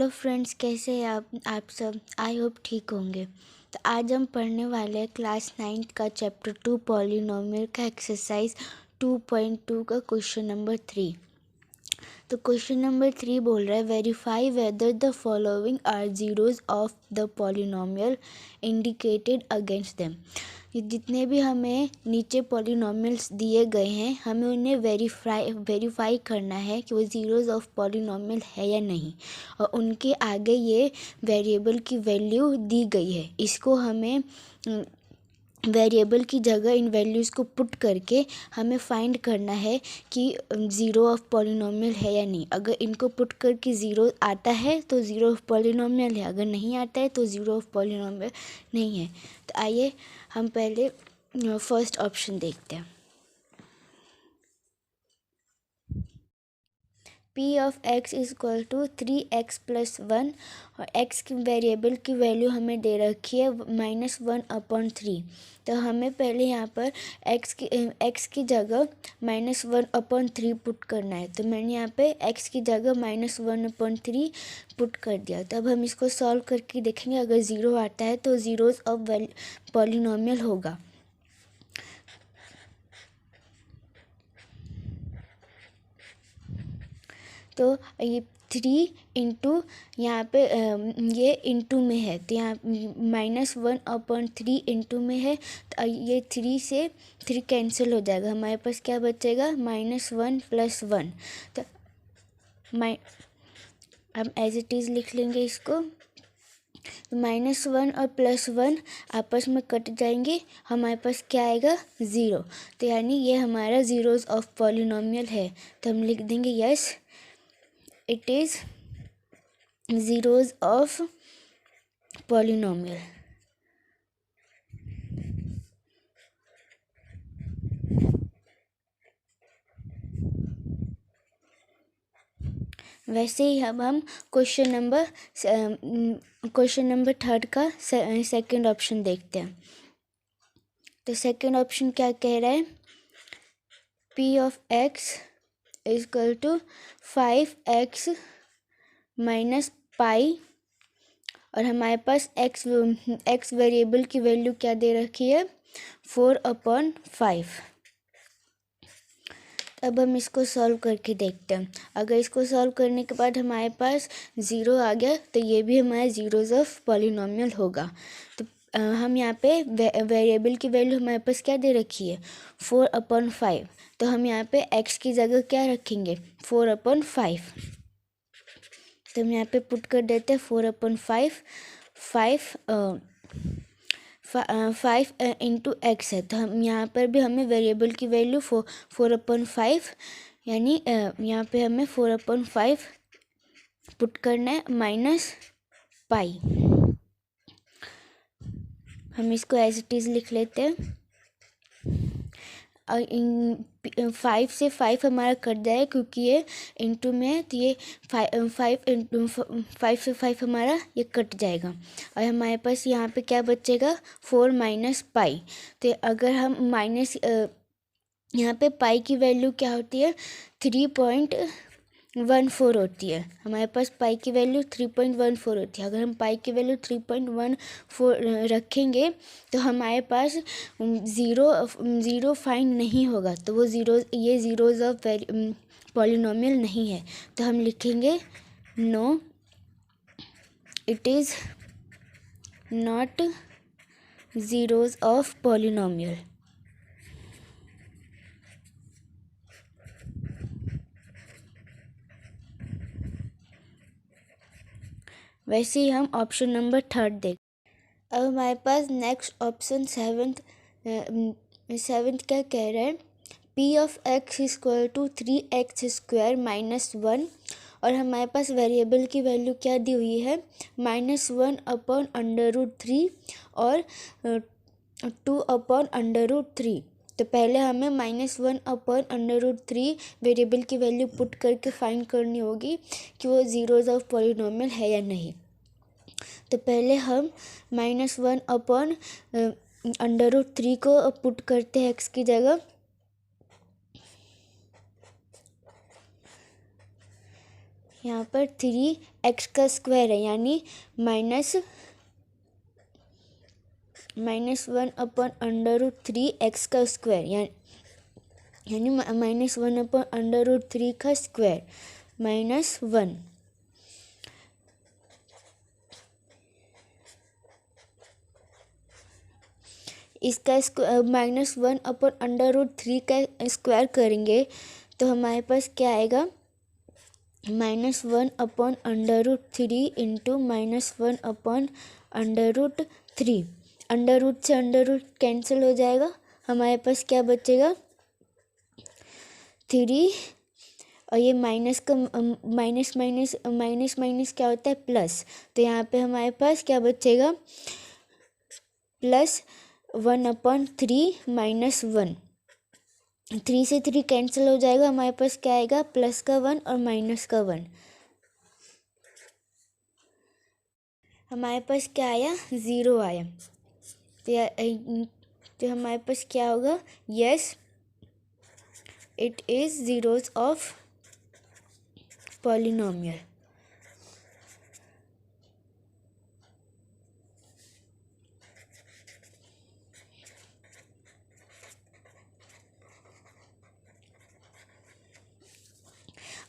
Hello friends, कैसे हैं आप सब। आई होप ठीक होंगे। तो आज हम पढ़ने वाले हैं क्लास 9 का चैप्टर 2 पॉलिनोमियल का एक्सरसाइज 2.2 का क्वेश्चन नंबर 3। तो क्वेश्चन नंबर 3 बोल रहा है verify whether the following are zeros of the polynomial indicated against them. जितने भी हमें नीचे पॉलिनोमियल्स दिए गए हैं, हमें उन्हें वेरीफाई करना है कि वो ज़ीरोज़ ऑफ पॉलिनोमियल है या नहीं, और उनके आगे ये वेरिएबल की वैल्यू दी गई है। इसको हमें वेरिएबल की जगह इन वैल्यूज़ को पुट करके हमें फाइंड करना है कि ज़ीरो ऑफ पॉलिनोमियल है या नहीं। अगर इनको पुट करके ज़ीरो आता है तो ज़ीरो ऑफ पॉलिनोमियल है, अगर नहीं आता है तो ज़ीरो ऑफ पॉलिनोमियल नहीं है। तो आइए हम पहले फर्स्ट ऑप्शन देखते हैं। P of x is equal to 3x + 1 और x की वेरिएबल की वैल्यू हमें दे रखी है -1/3। तो हमें पहले यहाँ पर x की जगह -1/3 पुट करना है। तो मैंने यहाँ पे x की जगह -1/3 पुट कर दिया। तो अब हम इसको सॉल्व करके देखेंगे, अगर ज़ीरो आता है तो ज़ीरोज़ ऑफ पॉलिनोमियल होगा। तो ये 3 इंटू यहाँ पे ये इंटू में है, तो यहाँ -1/3 इंटू में है। तो ये 3 से 3 कैंसिल हो जाएगा, हमारे पास क्या बचेगा -1 + 1। तो हम एज इट इज़ लिख लेंगे इसको। -1 और +1 आपस में कट जाएंगे, हमारे पास क्या आएगा 0। तो यानी ये हमारा ज़ीरोज़ ऑफ पॉलिनोमियल है। तो हम लिख देंगे yes it is zeros of polynomial। वैसे ही अब हम क्वेश्चन नंबर 3 का सेकंड ऑप्शन देखते हैं। तो सेकंड ऑप्शन क्या कह रहा है, p of x is equal to 5x - पाई, और हमारे पास x वेरिएबल की वैल्यू क्या दे रखी है 4/5। अब हम इसको सॉल्व करके देखते हैं। अगर इसको सॉल्व करने के बाद हमारे पास ज़ीरो आ गया तो ये भी हमारा ज़ीरोज़ ऑफ पॉलिनोमियल होगा। तो हम यहाँ पे वेरिएबल की वैल्यू हमारे पास क्या दे रखी है 4/5। तो हम यहाँ पे x की जगह क्या रखेंगे 4/5। तो हम यहाँ पे पुट कर देते हैं 4/5। 5 इंटू एक्स है, तो हम यहाँ पर भी हमें वेरिएबल की वैल्यू 4/5 यानी यहाँ पे हमें 4/5 पुट करना है -पाई। हम इसको एज इट इज़ लिख लेते हैं। और 5 से 5 हमारा कट जाए क्योंकि ये इंटू में है, तो ये 5 से 5 हमारा ये कट जाएगा, और हमारे पास यहाँ पे क्या बचेगा 4 - पाई। तो अगर हम यहाँ पे पाई की वैल्यू क्या होती है 3.14 होती है। हमारे पास पाई की वैल्यू 3.14 होती है। अगर हम पाई की वैल्यू 3.14 रखेंगे तो हमारे पास ज़ीरो फाइंड नहीं होगा, तो वो ये ज़ीरोज़ ऑफ पॉलिनोमियल नहीं है। तो हम लिखेंगे no, it is not zeros of polynomial. वैसे ही हम ऑप्शन नंबर 3 देख। अब हमारे पास नेक्स्ट ऑप्शन सेवन्थ क्या कह रहा है, p of x is equal to 3x² - 1, और हमारे पास वेरिएबल की वैल्यू क्या दी हुई है -1/√3 और 2/√3। तो पहले हमें -1/√3 वेरिएबल की वैल्यू पुट करके फाइंड करनी होगी कि वो ज़ीरोज़ ऑफ पॉलिनोमियल है या नहीं। तो पहले हम -1/√3 को पुट करते हैं x की जगह। यहाँ पर 3x का स्क्वायर है, यानी -1/√3x का स्क्वायर, यानी -1/√3 का स्क्वायर -1। इसका -1/√3 का स्क्वायर करेंगे तो हमारे पास क्या आएगा, -1/√3 इंटू -1/√3। अंडर से अंडर कैंसिल हो जाएगा, हमारे पास क्या बचेगा 3, और ये माइनस का माइनस माइनस माइनस माइनस क्या होता है प्लस, तो यहाँ पे हमारे पास क्या बचेगा +1/3 -1। 3 से 3 कैंसिल हो जाएगा, हमारे पास क्या आएगा +1 और -1। हमारे पास क्या आया 0 आया, तो हमारे पास क्या होगा, yes it is zeros of polynomial.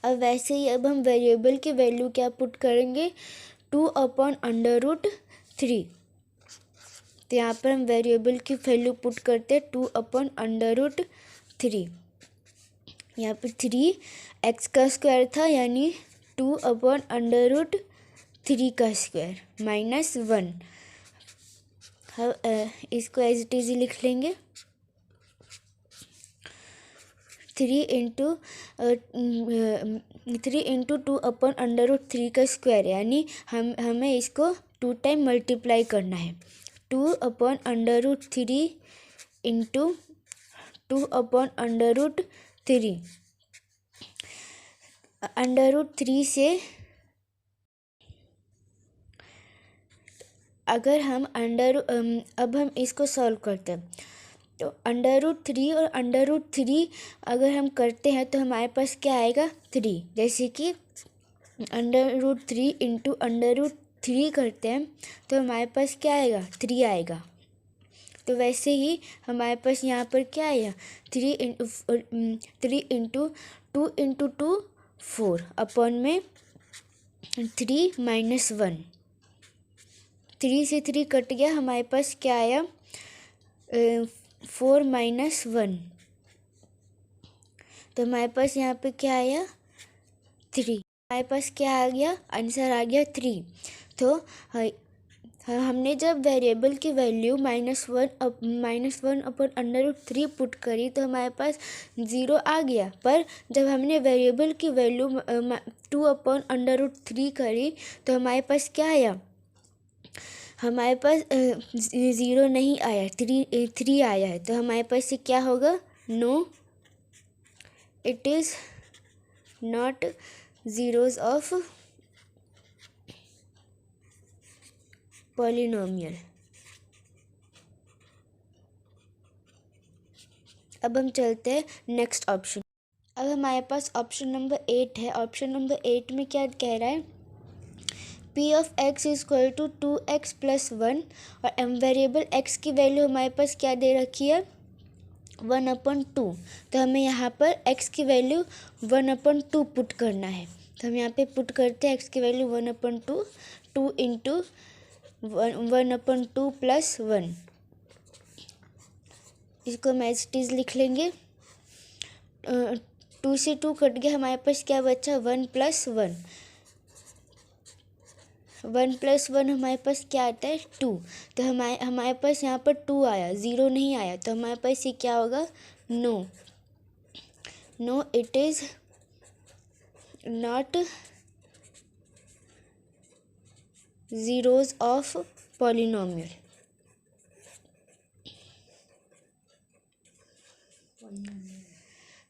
अब वैसे ही अब हम वेरिएबल की वैल्यू क्या पुट करेंगे 2/√3। तो यहाँ पर हम वेरिएबल की वैल्यू पुट करते हैं 2/√3। यहाँ पर 3x का स्क्वायर था, यानी 2/√3 का स्क्वायर -1। हम इसको एज इट इज लिख लेंगे, 3 इंटू 2/√3 का स्क्वायर, यानी हमें इसको 2 टाइम मल्टीप्लाई करना है। 2/√3 इंटू 2/√3। √3 से अगर हम अब हम इसको सॉल्व करते हैं, तो √3 और √3 अगर हम करते हैं तो हमारे पास क्या आएगा 3। जैसे कि √3 इंटू √3 करते हैं तो हमारे पास क्या आएगा 3 आएगा। तो वैसे ही हमारे पास यहाँ पर क्या आएगा 3 इंटू 2 इंटू 2 4 अपॉन में 3 -1। 3 से 3 कट गया, हमारे पास क्या आया 4 -1। तो हमारे पास यहाँ पे क्या आया 3। हमारे पास क्या आ गया, आंसर आ गया 3। तो हमने जब वेरिएबल की वैल्यू -1/√3 पुट करी तो हमारे पास 0 आ गया, पर जब हमने वेरिएबल की वैल्यू 2/√3 करी तो हमारे पास क्या आया, हमारे पास 0 नहीं आया, 3 आया है। तो हमारे पास से क्या होगा, no it is not zeros of polynomial. अब हम चलते हैं नेक्स्ट ऑप्शन। अब हमारे पास ऑप्शन नंबर 8 है। ऑप्शन नंबर 8 में क्या कह रहा है, P of x is equal to 2x + 1, और वेरिएबल x की वैल्यू हमारे पास क्या दे रखी है 1/2। तो हमें यहाँ पर x की वैल्यू 1/2 पुट करना है। तो हम यहाँ पे पुट करते हैं x की वैल्यू 1/2, 2 इंटू 1/2 + 1। इसको हम एज इट इज लिख लेंगे। 2 से 2 कट गया, हमारे पास क्या बचा 1 + 1। 1 + 1 हमारे पास क्या आता है 2। तो हमारे पास यहाँ पर 2 आया, 0 नहीं आया। तो हमारे पास ये क्या होगा, no it is not zeros of polynomial.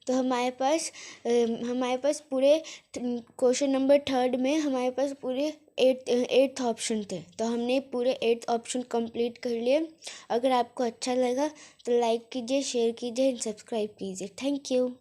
तो हमारे पास पूरे क्वेश्चन नंबर 3 में हमारे पास पूरे 8 ऑप्शन थे। तो हमने पूरे 8 ऑप्शन कंप्लीट कर लिए। अगर आपको अच्छा लगा तो लाइक कीजिए, शेयर कीजिए, सब्सक्राइब कीजिए। Thank you.